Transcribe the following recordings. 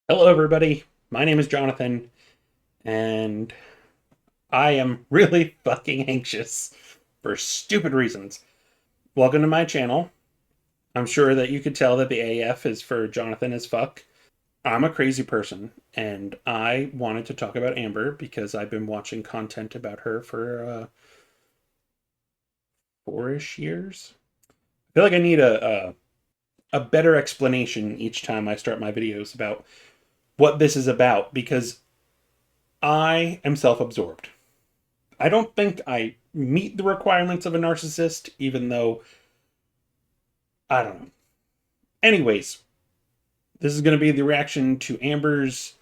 Hello, everybody. My name is Jonathan, and I am really fucking anxious for stupid reasons. Welcome to my channel. I'm sure that you could tell that the AF is for Jonathan as fuck. I'm a crazy person, and I wanted to talk about Amber because I've been watching content about her for 4-ish years. I feel like I need a better explanation each time I start my videos about what this is about because I am self absorbed. I don't think I meet the requirements of a narcissist, even though I don't know. Anyways, this is going to be the reaction to Amber's.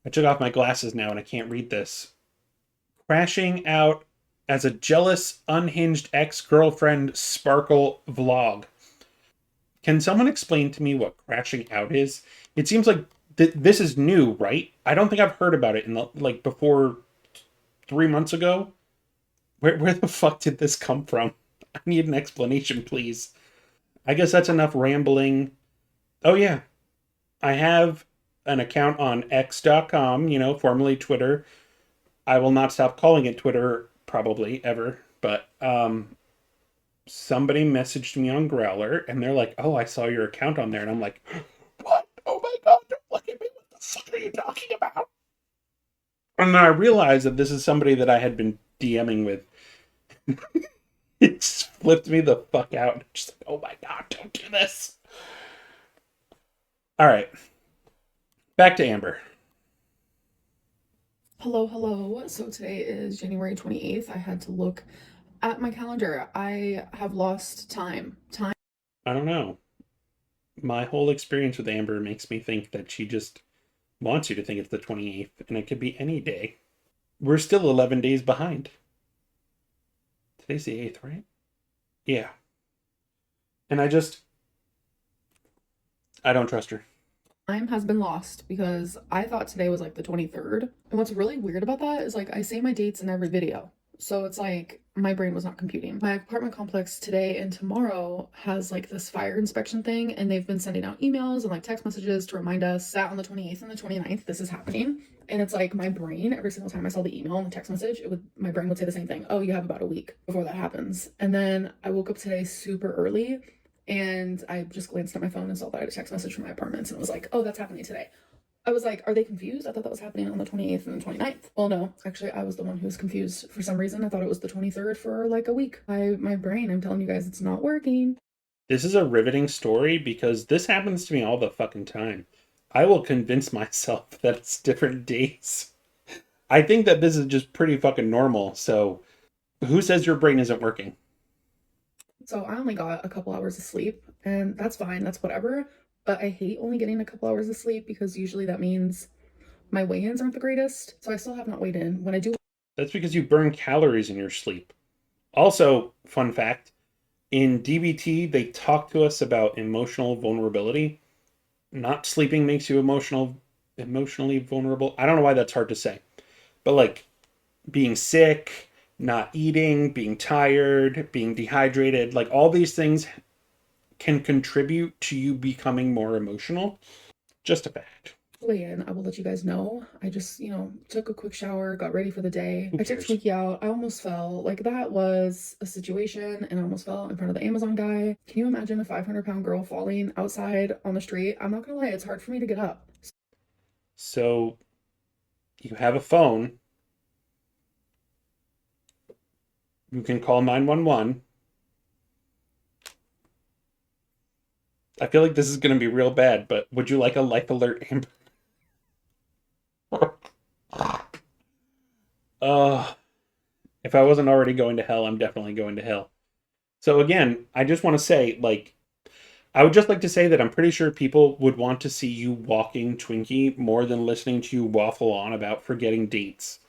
I took off my glasses now and I can't read this. Crashing out as a jealous, unhinged ex girlfriend sparkle vlog. Can someone explain to me what crashing out is? It seems like this is new, right? I don't think I've heard about it in the like before 3 months ago. Where the fuck did this come from? I need an explanation, please. I guess that's enough rambling. Oh, yeah. I have an account on X.com, formerly Twitter. I will not stop calling it Twitter, probably ever. But somebody messaged me on Growler and they're like, oh, I saw your account on there. And I'm like, what? Oh my God, don't look at me. What the fuck are you talking about? And then I realized that this is somebody that I had been DMing with. It just flipped me the fuck out. Just like, oh my God, don't do this. All right, back to Amber. Hello, hello. So today is January 28th. I had to look at my calendar. I have lost time. I don't know. My whole experience with Amber makes me think that she just wants you to think it's the 28th, and it could be any day. We're still 11 days behind. Today's the 8th, right? Yeah. And I don't trust her. Time has been lost because I thought today was like the 23rd. And what's really weird about that is like I say my dates in every video. So it's like my brain was not computing. My apartment complex today and tomorrow has like this fire inspection thing, and they've been sending out emails and like text messages to remind us that on the 28th and the 29th this is happening. And it's like my brain, every single time I saw the email and the text message, my brain would say the same thing. Oh, you have about a week before that happens. And then I woke up today super early and I just glanced at my phone and saw that I had a text message from my apartments and it was like, oh, that's happening today. I was like, are they confused? I thought that was happening on the 28th and the 29th. Well, no, actually, I was the one who was confused for some reason. I thought it was the 23rd for like a week. My brain, I'm telling you guys, it's not working. This is a riveting story because this happens to me all the fucking time. I will convince myself that it's different days. I think that this is just pretty fucking normal. So, who says your brain isn't working? So I only got a couple hours of sleep, and that's fine, that's whatever. But I hate only getting a couple hours of sleep because usually that means my weigh-ins aren't the greatest. So I still have not weighed in. When I do, That's because you burn calories in your sleep. Also, fun fact, in DBT, they talk to us about emotional vulnerability. Not sleeping makes you emotionally vulnerable. I don't know why that's hard to say. But like being sick, not eating, being tired, being dehydrated, like all these things can contribute to you becoming more emotional. Just a fact. weigh in, I will let you guys know. I just, took a quick shower, got ready for the day. Who I took cares? Twinkie out. I almost fell. Like, that was a situation, and I almost fell in front of the Amazon guy. Can you imagine a 500-pound girl falling outside on the street? I'm not gonna lie, it's hard for me to get up. So you have a phone, you can call 911. I feel like this is going to be real bad, but would you like a life alert, Amber? uh, if I wasn't already going to hell, I'm definitely going to hell. So again, I just want to say, like, I would just like to say that I'm pretty sure people would want to see you walking Twinkie more than listening to you waffle on about forgetting dates.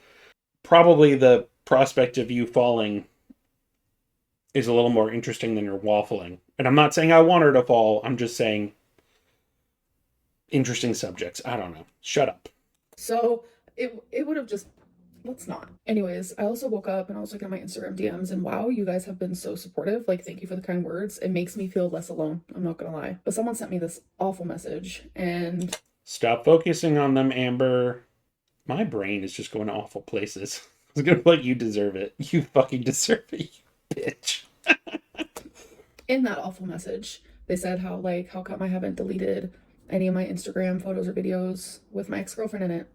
Probably the prospect of you falling is a little more interesting than your waffling. And I'm not saying I want her to fall, I'm just saying interesting subjects. I don't know. Shut up. So it would have just let's not. Anyways, I also woke up and I was looking at my Instagram DMs, and wow, you guys have been so supportive. Like, thank you for the kind words. It makes me feel less alone. I'm not gonna lie. But someone sent me this awful message, and Stop focusing on them, Amber. My brain is just going to awful places. I was gonna be like, you deserve it. You fucking deserve it, you bitch. In that awful message, they said how come I haven't deleted any of my Instagram photos or videos with my ex-girlfriend in it.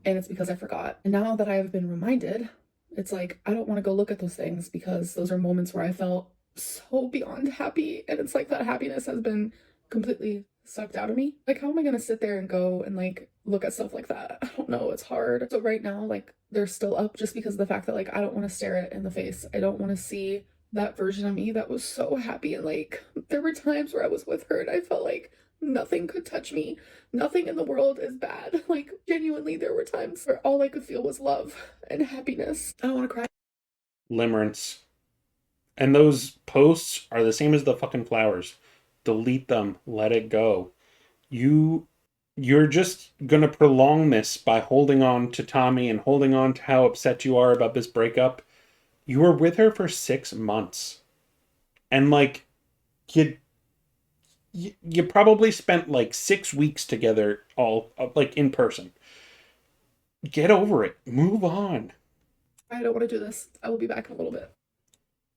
And it's because I forgot. And now that I have been reminded, it's like I don't want to go look at those things because those are moments where I felt so beyond happy. And it's like that happiness has been completely sucked out of me. Like, how am I going to sit there and go and like look at stuff like that? I don't know. It's hard. So right now, like, they're still up just because of the fact that like I don't want to stare it in the face. I don't want to see that version of me that was so happy. And like, there were times where I was with her and I felt like nothing could touch me. Nothing in the world is bad. Like, genuinely, there were times where all I could feel was love and happiness. I don't want to cry. Limerence. And those posts are the same as the fucking flowers. Delete them. Let it go. You're just gonna prolong this by holding on to Tommy and holding on to how upset you are about this breakup. You were with her for 6 months. And like you you probably spent like 6 weeks together all like in person. Get over it. Move on. I don't want to do this. I will be back in a little bit.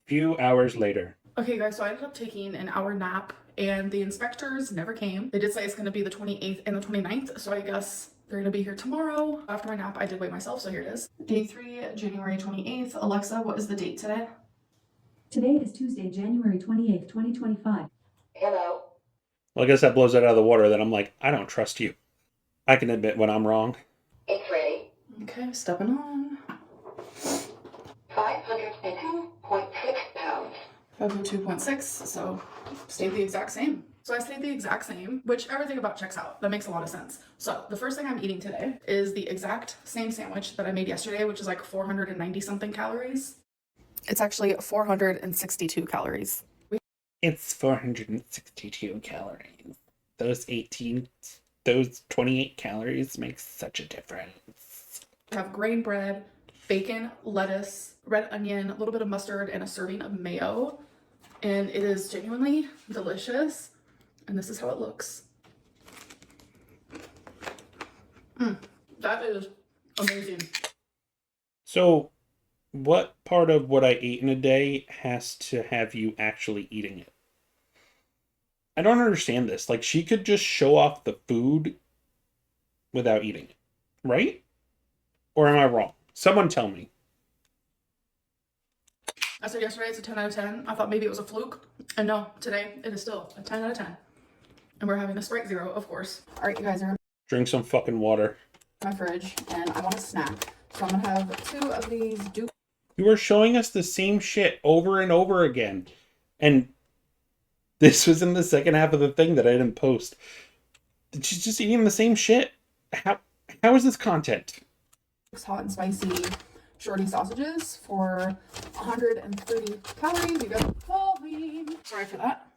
Few hours later. Okay, guys, so I ended up taking an hour nap and the inspectors never came. They did say it's going to be the 28th and the 29th, so I guess they're going to be here tomorrow. After my nap, I did weigh myself, so here it is. Day 3, January 28th. Alexa, what is the date today? Today is Tuesday, January 28th, 2025. Hello. Well, I guess that blows it out of the water that I'm like, I don't trust you. I can admit when I'm wrong. It's ready. Okay, stepping on. 502.6 pounds. 502.6, so stayed the exact same. So I stayed the exact same, which everything about checks out. That makes a lot of sense. So the first thing I'm eating today is the exact same sandwich that I made yesterday, which is like 490 something calories. It's actually 462 calories. It's 462 calories. Those 28 calories make such a difference. I have grain bread, bacon, lettuce, red onion, a little bit of mustard, and a serving of mayo. And it is genuinely delicious. And this is how it looks. That is amazing. So, what part of what I ate in a day has to have you actually eating it? I don't understand this. Like, she could just show off the food without eating it, right? Or am I wrong? Someone tell me. I said yesterday it's a 10 out of 10. I thought maybe it was a fluke. And no, today it is still a 10 out of 10. And we're having a Sprite Zero, of course. All right, you guys are Drink some fucking water. in my fridge and I want a snack. So I'm gonna have 2 of these Duke. You are showing us the same shit over and over again. And this was in the second half of the thing that I didn't post. She's just eating the same shit. How is this content? Hot and spicy shorty sausages for 130 calories. You guys are falling. Sorry for that.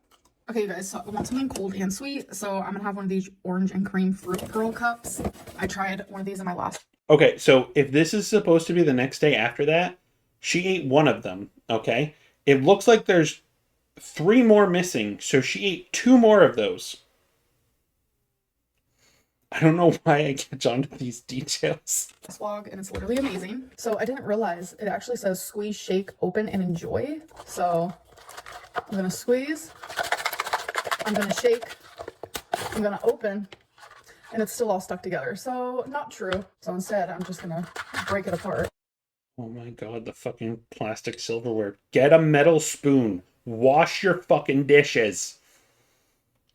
Okay, you guys, so I want something cold and sweet. So I'm gonna have one of these orange and cream fruit pearl cups. I tried one of these in my last. Okay, so if this is supposed to be the next day after that, she ate one of them, okay? It looks like there's 3 more missing, so she ate 2 more of those. I don't know why I catch on to these details. Vlog, and it's literally amazing. So I didn't realize it actually says squeeze, shake, open, and enjoy. So I'm gonna squeeze, I'm gonna shake, I'm gonna open, and it's still all stuck together. So not true. So instead, I'm just gonna break it apart. Oh my god, the fucking plastic silverware. Get a metal spoon. Wash your fucking dishes.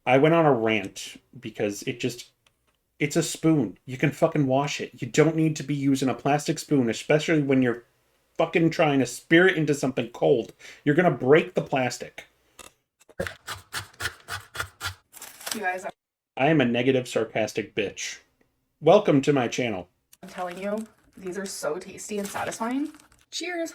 I went on a rant because it's a spoon. You can fucking wash it. You don't need to be using a plastic spoon, especially when you're fucking trying to spear it into something cold. You're gonna break the plastic. You guys, I am a negative, sarcastic bitch. Welcome to my channel. I'm telling you, these are so tasty and satisfying. Cheers.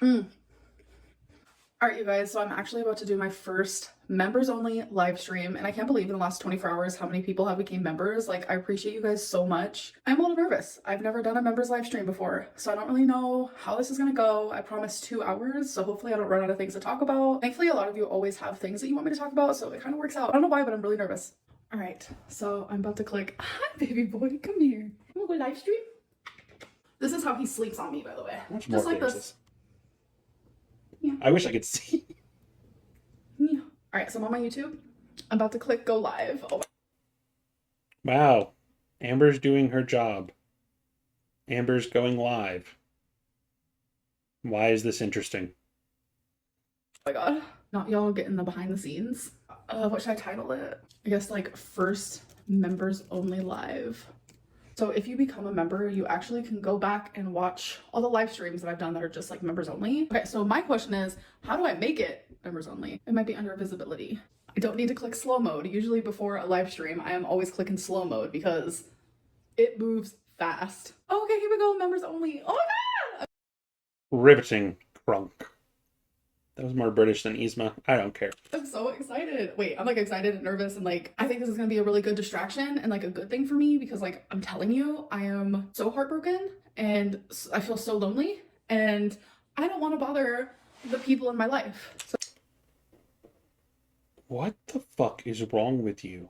All right, you guys, so I'm actually about to do my first members only live stream, and I can't believe in the last 24 hours how many people have become members. Like, I appreciate you guys so much. I'm a little nervous. I've never done a members live stream before, so I don't really know how this is gonna go. I promised 2 hours, so hopefully I don't run out of things to talk about. Thankfully, a lot of you always have things that you want me to talk about, so it kind of works out. I don't know why, but I'm really nervous. All right, so I'm about to click. Hi, baby boy, come here. You wanna go live stream? This is how he sleeps on me, by the way. How much Just more like beer is this. this? Yeah. I wish I could see. Yeah. All right, so I'm on my YouTube. I'm about to click go live. Oh, Wow. Amber's doing her job. Amber's going live. Why is this interesting? my god. Not y'all getting the behind the scenes. What should I title it? I guess like first members only live. So if you become a member, you actually can go back and watch all the live streams that I've done that are just like members only. Okay, so my question is, how do I make it members only? It might be under visibility. I don't need to click slow mode. Usually before a live stream, I am always clicking slow mode because it moves fast. Oh, okay, here we go, members only. Oh my god! Riveting, Crunk. That was more British than Yzma. I don't care. I'm so excited. Wait, I'm like excited and nervous and like I think this is gonna be a really good distraction and like a good thing for me because like I'm telling you, I am so heartbroken and I feel so lonely and I don't want to bother the people in my life. So What the fuck is wrong with you?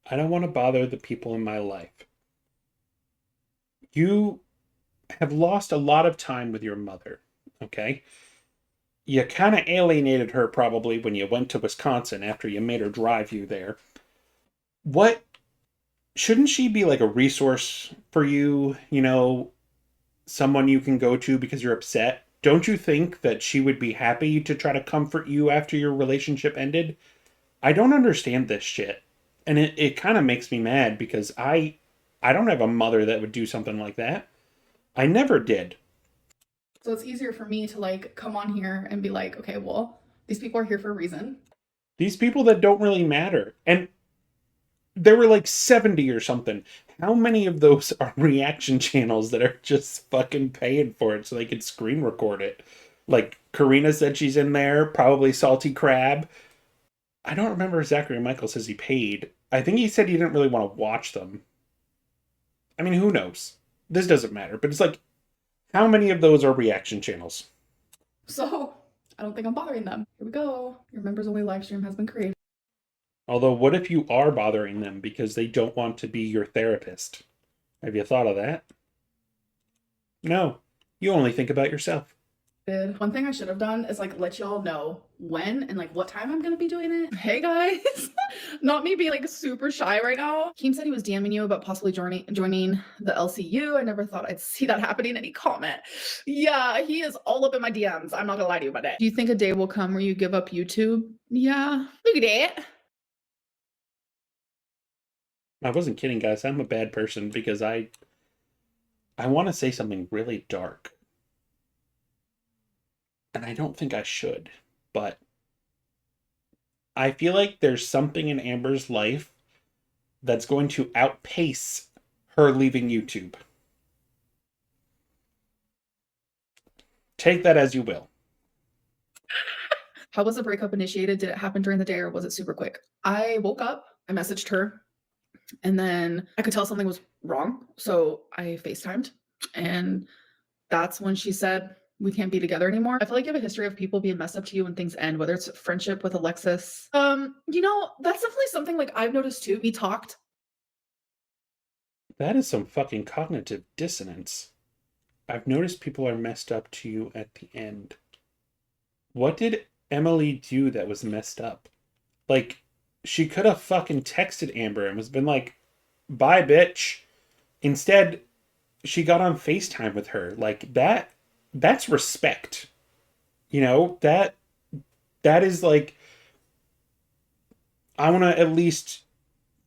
I don't want to bother the people in my life. You have lost a lot of time with your mother, okay? You kind of alienated her probably when you went to Wisconsin after you made her drive you there. What shouldn't she be like a resource for you, you know, someone you can go to because you're upset? Don't you think that she would be happy to try to comfort you after your relationship ended? I don't understand this shit. And it kind of makes me mad because I don't have a mother that would do something like that. I never did. so it's easier for me to like come on here and be like, okay, well, these people are here for a reason. These people that don't really matter. And there were like 70 or something. How many of those are reaction channels that are just fucking paying for it so they can screen record it? Like Karina said she's in there, probably Salty Crab. I don't remember if Zachary Michael says he paid. I think he said he didn't really want to watch them. I mean, who knows? This doesn't matter. But it's like, how many of those are reaction channels? So I don't think I'm bothering them. Here we go. Your members only live stream has been created. Although, what if you are bothering them because they don't want to be your therapist? Have you thought of that? No. You only think about yourself. One thing I should have done is like let y'all know when and like what time I'm gonna be doing it. Hey guys, not me being like super shy right now. Keem said he was DMing you about possibly joining the LCU. I never thought I'd see that happening. Any comment? Yeah, he is all up in my DMs. I'm not gonna lie to you about that. Do you think a day will come where you give up YouTube? Yeah, look at that. I wasn't kidding, guys. I'm a bad person because I want to say something really dark. And I don't think I should, but I feel like there's something in Amber's life that's going to outpace her leaving YouTube. Take that as you will. How was the breakup initiated? Did it happen during the day or was it super quick? I woke up, I messaged her, and then I could tell something was wrong. So I FaceTimed, and that's when she said, we can't be together anymore. I feel like you have a history of people being messed up to you when things end, whether it's friendship with Alexis. You know, that's definitely something like I've noticed too. We talked. That is some fucking cognitive dissonance. I've noticed people are messed up to you at the end. What did Emily do that was messed up? Like, she could have fucking texted Amber and was been like, bye, bitch. Instead, she got on FaceTime with her. Like, that's respect. You know, that is like, I want to at least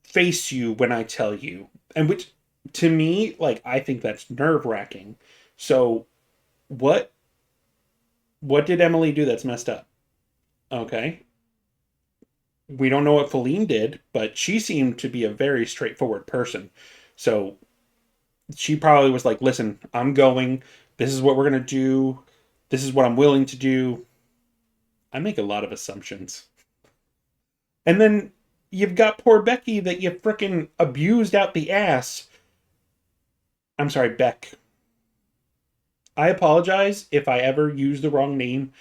face you when I tell you. And which, to me, like, I think that's nerve-wracking. So, what did Emily do that's messed up? Okay. We don't know what Feline did, but she seemed to be a very straightforward person. So, she probably was like, listen, I'm going. This is what we're going to do. This is what I'm willing to do. I make a lot of assumptions. And then you've got poor Becky that you frickin' abused out the ass. I'm sorry, Beck. I apologize if I ever use the wrong name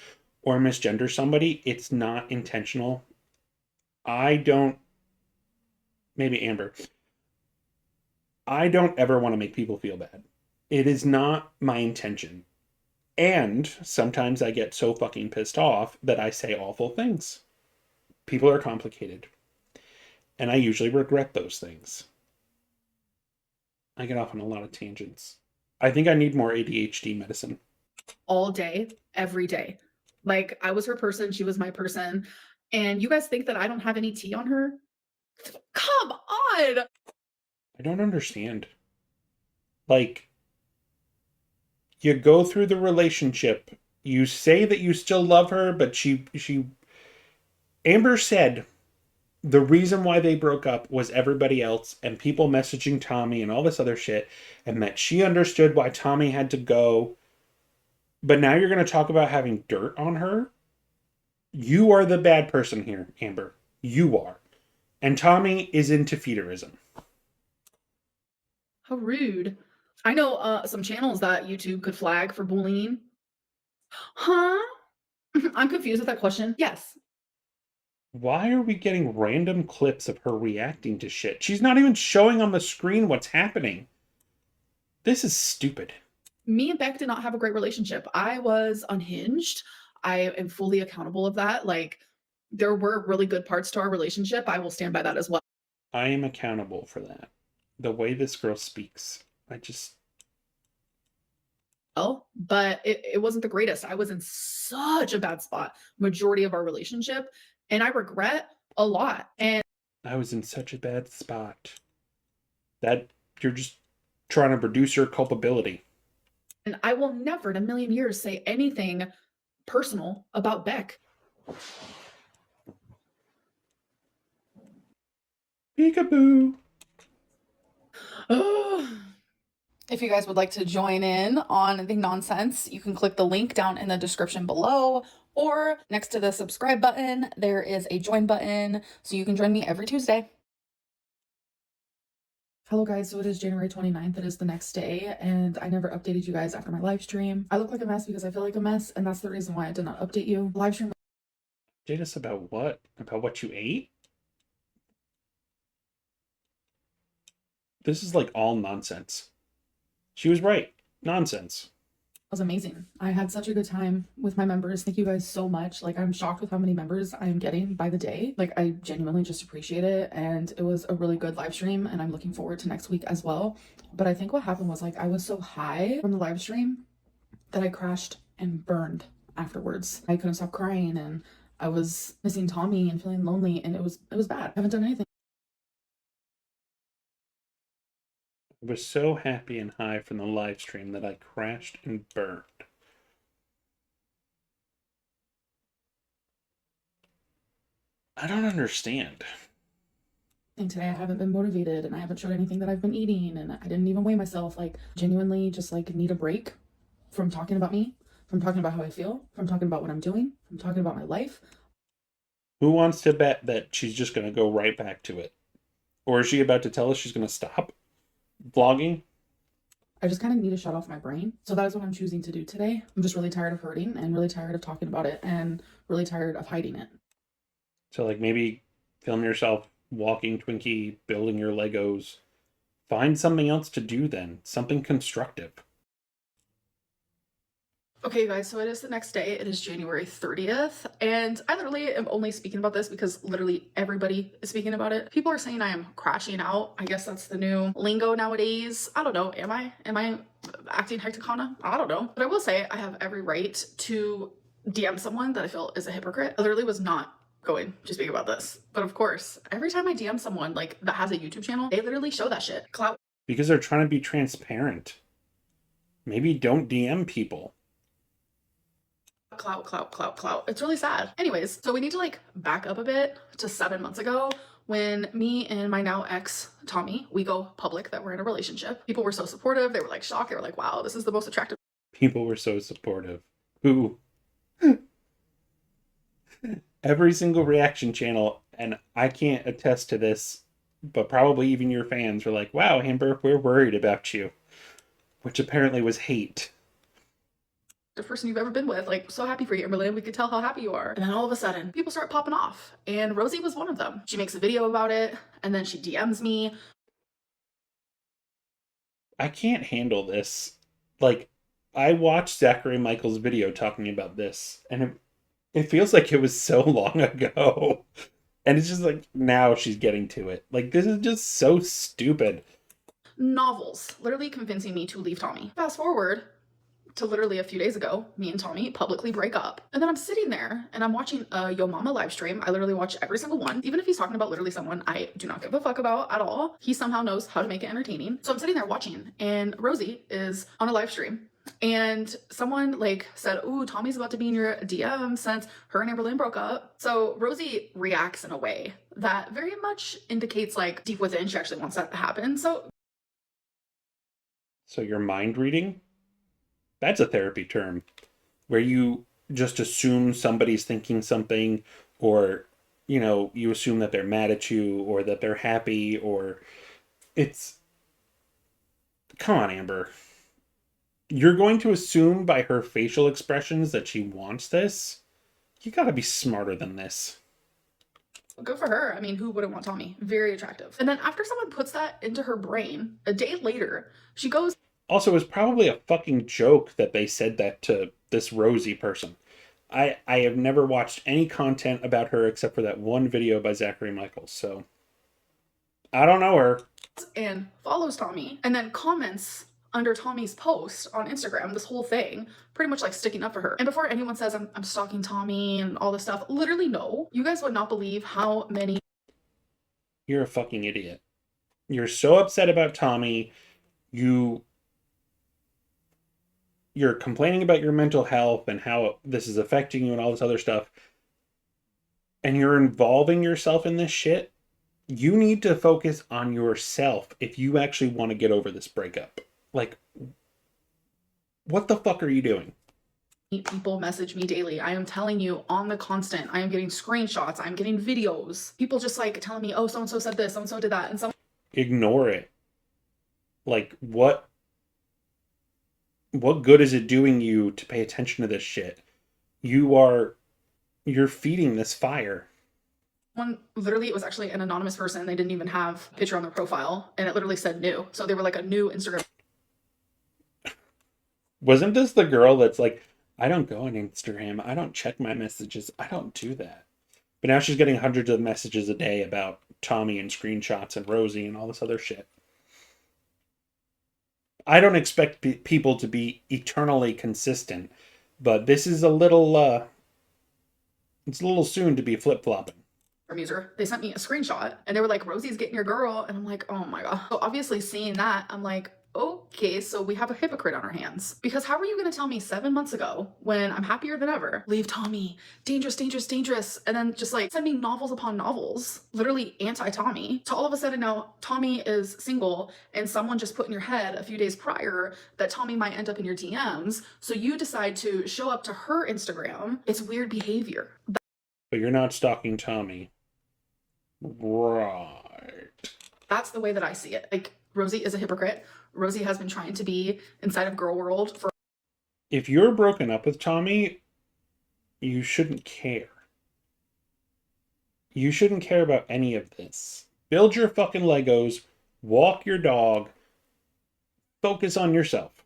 or misgender somebody. It's not intentional. I don't maybe Amber. I don't ever want to make people feel bad. It is not my intention. And sometimes I get so fucking pissed off that I say awful things. People are complicated. And I usually regret those things. I get off on a lot of tangents. I think I need more ADHD medicine. All day, every day. Like, I was her person, she was my person. And you guys think that I don't have any tea on her? Come on! I don't understand. Like, you go through the relationship, you say that you still love her, but she Amber said the reason why they broke up was everybody else and people messaging Tommy and all this other shit, and that she understood why Tommy had to go. But now you're going to talk about having dirt on her? You are the bad person here, Amber. You are. And Tommy is into feederism. How rude. I know some channels that YouTube could flag for bullying. Huh? I'm confused with that question. Yes. Why are we getting random clips of her reacting to shit? She's not even showing on the screen what's happening. This is stupid. Me and Beck did not have a great relationship. I was unhinged. I am fully accountable of that. Like, there were really good parts to our relationship. I will stand by that as well. I am accountable for that. The way this girl speaks, But it wasn't the greatest. I was in such a bad spot majority of our relationship, and I regret a lot. And I was in such a bad spot. That you're just trying to reduce your culpability. I will never in a million years say anything personal about Beck. Peekaboo. If you guys would like to join in on the nonsense, you can click the link down in the description below, or next to the subscribe button, there is a join button, so you can join me every Tuesday. Hello guys, so it is January 29th. It is the next day, and I never updated you guys after my live stream. I look like a mess because I feel like a mess, and that's the reason why I did not update you. Live stream. Update us about what? About what you ate? This is like all nonsense. She was right. Nonsense. Was amazing. I had such a good time with my members. Thank you guys so much. Like, I'm shocked with how many members I am getting by the day. Like, I genuinely just appreciate it. And it was a really good live stream, and I'm looking forward to next week as well. But I think what happened was, like, I was so high from the live stream that I crashed and burned afterwards. I couldn't stop crying, and I was missing Tommy and feeling lonely, and it was bad. I haven't done anything. I was so happy and high from the live stream that I crashed and burned. I don't understand. And today I haven't been motivated, and I haven't showed anything that I've been eating, and I didn't even weigh myself. Like, genuinely just like need a break from talking about me, from talking about how I feel, from talking about what I'm doing, from talking about my life. Who wants to bet that she's just going to go right back to it? Or is she about to tell us she's going to stop vlogging? I just kind of need to shut off my brain. So that is what I'm choosing to do today. I'm just really tired of hurting and really tired of talking about it and really tired of hiding it. So, like, maybe film yourself walking Twinkie, building your Legos. Find something else to do then. Something constructive. Okay, guys, so it is the next day. It is January 30th, and I literally am only speaking about this because literally everybody is speaking about it. People are saying I am crashing out. I guess that's the new lingo nowadays. I don't know. Am I acting hecticana? I don't know. But I will say I have every right to DM someone that I feel is a hypocrite. I literally was not going to speak about this. But of course, every time I DM someone like that has a YouTube channel, they literally show that shit. Clout. Because they're trying to be transparent. Maybe don't DM people. Clout. It's really sad. Anyways, so we need to like back up a bit to 7 months ago when me and my now ex, Tommy, we go public that we're in a relationship. People were so supportive. They were like shocked. They were like, wow, this is the most attractive. People were so supportive. Who? Every single reaction channel, and I can't attest to this, but probably even your fans were like, wow, Amber, we're worried about you. Which apparently was hate. the person you've ever been with. Like, so happy for you, Amberlynn. We could tell how happy you are. And then all of a sudden, people start popping off. And Rosie was one of them. She makes a video about it, and then she DMs me. I can't handle this. Like, I watched Zachary Michael's video talking about this, and it feels like it was so long ago. And it's just like, now she's getting to it. Like, this is just so stupid. Novels, literally convincing me to leave Tommy. Fast forward to literally a few days ago, me and Tommy publicly break up. And then I'm sitting there and I'm watching a Yo Mama live stream. I literally watch every single one. Even if he's talking about literally someone I do not give a fuck about at all, he somehow knows how to make it entertaining. So I'm sitting there watching, and Rosie is on a live stream. And someone like said, "Ooh, Tommy's about to be in your DM since her and Amberlynn broke up." So Rosie reacts in a way that very much indicates like deep within she actually wants that to happen. So you're mind reading? That's a therapy term where you just assume somebody's thinking something, or, you know, you assume that they're mad at you or that they're happy, or it's. Come on, Amber. You're going to assume by her facial expressions that she wants this? You gotta be smarter than this. good for her. I mean, who wouldn't want Tommy? Very attractive. And then after someone puts that into her brain, a day later, she goes. Also, it was probably a fucking joke that they said that to this Rosie person. I have never watched any content about her except for that one video by Zachary Michaels, so I don't know her. And follows Tommy and then comments under Tommy's post on Instagram, this whole thing, pretty much like sticking up for her. And before anyone says I'm stalking Tommy and all this stuff, literally no. You guys would not believe how many. You're a fucking idiot. You're so upset about Tommy. You're complaining about your mental health and how this is affecting you and all this other stuff. And you're involving yourself in this shit. You need to focus on yourself if you actually want to get over this breakup. Like, what the fuck are you doing? People message me daily. I am telling you on the constant. I am getting screenshots. I'm getting videos. People just like telling me, oh, so-and-so said this, so-and-so did that. And some. Ignore it. Like, what good is it doing you to pay attention to this shit? You're feeding this fire. One, literally, it was actually an anonymous person. They didn't even have a picture on their profile, and it literally said new. So they were like a new Instagram. Wasn't this the girl that's like, I don't go on Instagram, I don't check my messages, I don't do that. But now she's getting hundreds of messages a day about Tommy and screenshots and Rosie and all this other shit. I don't expect people to be eternally consistent, but this is a little it's a little soon to be flip-flopping. User. They sent me a screenshot and they were like, Rosie's getting your girl. And I'm like, oh my God. So obviously seeing that, I'm like, okay, so we have a hypocrite on our hands. Because how are you going to tell me 7 months ago when I'm happier than ever, leave Tommy, dangerous, dangerous, dangerous, and then just like send me novels upon novels, literally anti-Tommy, to all of a sudden now Tommy is single and someone just put in your head a few days prior that Tommy might end up in your DMs. So you decide to show up to her Instagram. It's weird behavior. But you're not stalking Tommy. Right. That's the way that I see it. Like, Rosie is a hypocrite. Rosie has been trying to be inside of girl world for. If you're broken up with Tommy, you shouldn't care. You shouldn't care about any of this. Build your fucking Legos, walk your dog, focus on yourself.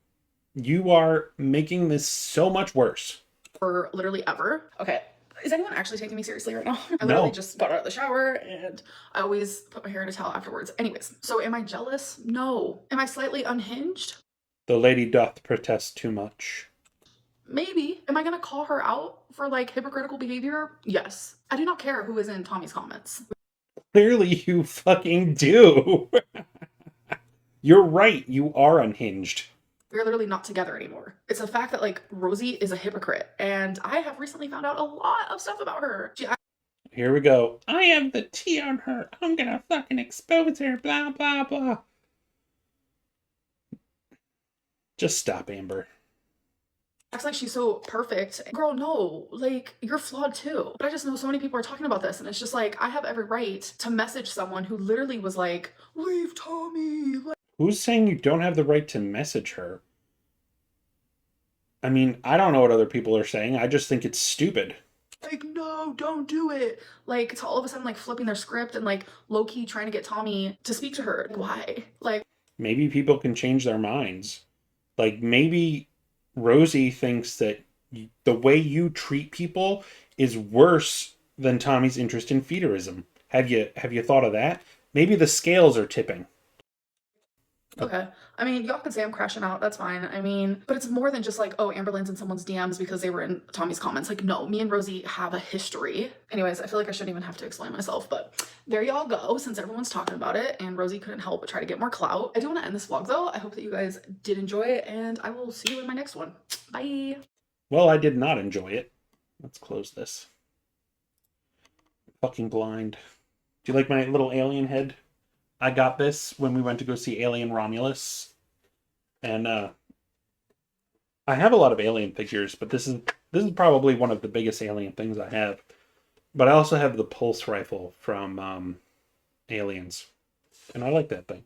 You are making this so much worse. For literally ever. Okay. Is anyone actually taking me seriously right now? I literally just got out of the shower and I always put my hair in a towel afterwards. Anyways, so am I jealous? No. Am I slightly unhinged? The lady doth protest too much. Maybe. Am I gonna call her out for like hypocritical behavior? Yes. I do not care who is in Tommy's comments. Clearly you fucking do. You're right. You are unhinged. We're literally not together anymore. It's the fact that like Rosie is a hypocrite and I have recently found out a lot of stuff about her. Here we go. I have the tea on her. I'm gonna fucking expose her. Blah, blah, blah. Just stop, Amber. Acts like she's so perfect. Girl, no. Like, you're flawed too. But I just know so many people are talking about this and it's just like, I have every right to message someone who literally was like, leave Tommy. Who's saying you don't have the right to message her? I mean, I don't know what other people are saying. I just think it's stupid. Like, no, don't do it. Like, it's all of a sudden like flipping their script and like low key trying to get Tommy to speak to her. Why? Like, Maybe people can change their minds. Like maybe Rosie thinks that the way you treat people is worse than Tommy's interest in feederism. Have you thought of that? Maybe the scales are tipping. okay. I mean, y'all can say I'm crashing out. That's fine. I mean, but it's more than just like, oh, Amberlynn's in someone's DMs because they were in Tommy's comments. Like, no, me and Rosie have a history. Anyways, I feel like I shouldn't even have to explain myself, but there y'all go, since everyone's talking about it and Rosie couldn't help but try to get more clout. I do want to end this vlog though. I hope that you guys did enjoy it, and I will see you in my next one. Bye. Well, I did not enjoy it. Let's close this. Fucking blind. Do you like my little alien head? I got this when we went to go see Alien Romulus. And I have a lot of alien figures, but this is probably one of the biggest alien things I have. But I also have the pulse rifle from Aliens. And I like that thing.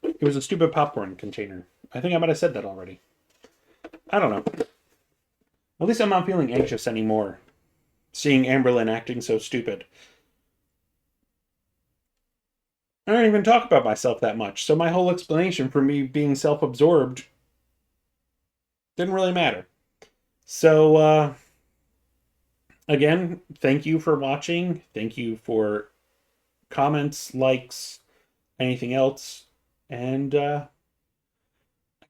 It was a stupid popcorn container. I think I might have said that already. I don't know. At least I'm not feeling anxious anymore. Seeing Amberlynn acting so stupid. I don't even talk about myself that much, so my whole explanation for me being self-absorbed didn't really matter. So, again, thank you for watching. Thank you for comments, likes, anything else. And I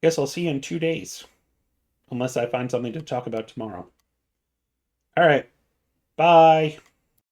guess I'll see you in 2 days. Unless I find something to talk about tomorrow. All right. Bye.